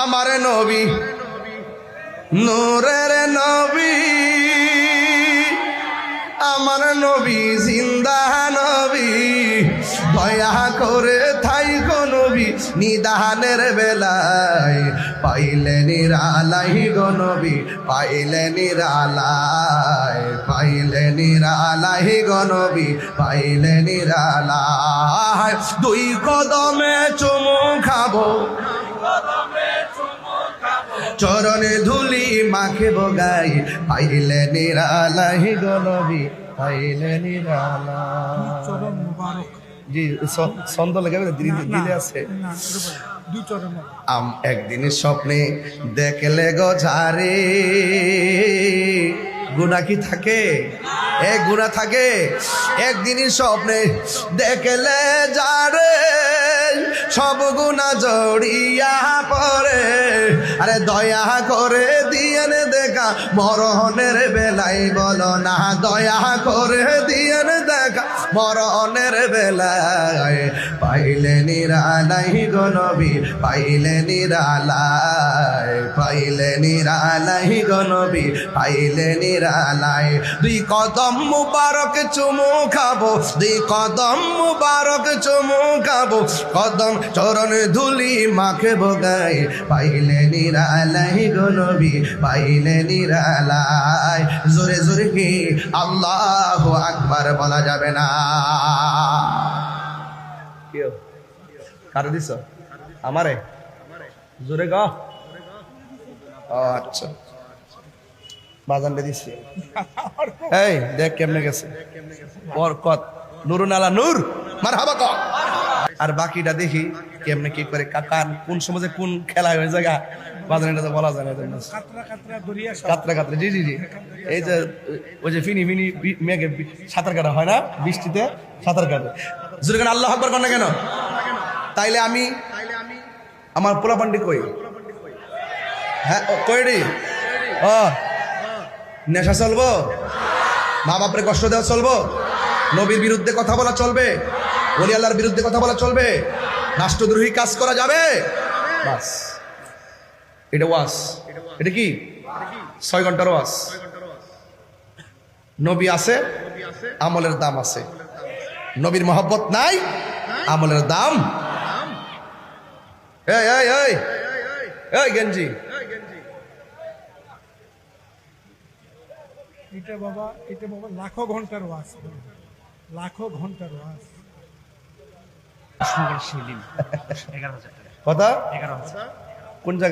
আমার নবী নূরের নবী, আমার নবী জিন্দা নবী, দয়া করে থাইকো নবী নিদানের বেলায়, পাইলে নিরালাই গো নবী, পাইলে নিরালাই, পাইলে নিরালাই গো নবী, পাইলে নিরালাই। দুই কদমে চুমু খাবো, চরণে ধুলি মাখে বগাই, পাইলে নিরালাই গো নবী, পাইলে নিরালাই। জি ছন্দ লেগে দিলে আছে। একদিন স্বপ্নে দেখলে গো ঝারে, গুনাহ কি থাকে? এক গুনাহ থাকে। একদিন স্বপ্নে দেখলে যারে, সব গুনাহ জড়িয়া পড়ে, আরে দয়া করে দিয়েন দেখা মরণের বেলায়, বলো না দয়া করে দিয়েন দেখা মরণের বেলায়, পাইলে নিরালাই গো নবী, পাইলে নিরালাই, পাইলে নিরালাই গো নবী, পাইলে নিরালাই। দুই কদম মুবারক চুমু খাবো, দুই কদম মুবারক চুমু খাবো, কদম চরণ ধুলি মাখে বগাই, পাইলে নিরালাই গো নবী, পাইলে নিরালাই। জোরে জোরে কি আল্লাহু আকবার বলা যাবে না? কেউ কারে দিছ? আমারে জোরে গা। আচ্ছা বাজান দিছি। এই দেখ কেমনে গেছে বরকত, নুরুন আলা নূর, মারহাবা ক। আর বাকিটা দেখি কেমনে কি করে, কাকান কোন সমাজে কোন খেলা হয়ে জায়গা বাজান, এটা তো বলা যায় না। কাতরা কাতরা, জি জি জি। এই যে ওই যে ফিনি ফিনি মেঘে সাঁতার কাটা হয় না, বৃষ্টিতে সাঁতার কাটে। জোরে কেন আল্লাহু আকবার কর না কেন? তাইলে আমি আমার পোলা পান্ডি কই? হ্যাঁ কইডি। ও নেশা চলবো? মা বাপরে কষ্ট দেওয়া চলবো? নবীর বিরুদ্ধে কথা বলা চলবে? ওলি আল্লাহর বিরুদ্ধে কথা বলা চলবে? রাষ্ট্রদ্রোহী কাজ করা যাবে? বাস এটা ওয়াজ। এটা কি 6 ঘন্টার ওয়াজ। নবী আছে, আমলের দাম আছে। নবীর মহব্বত নাই, আমলের দাম। এই এই এই এই গেঞ্জি, এটা বাবা লাখো ঘন্টার ওয়াজ, লাখো ঘন্টার ওয়াজ। কথা কোন জায়গায়?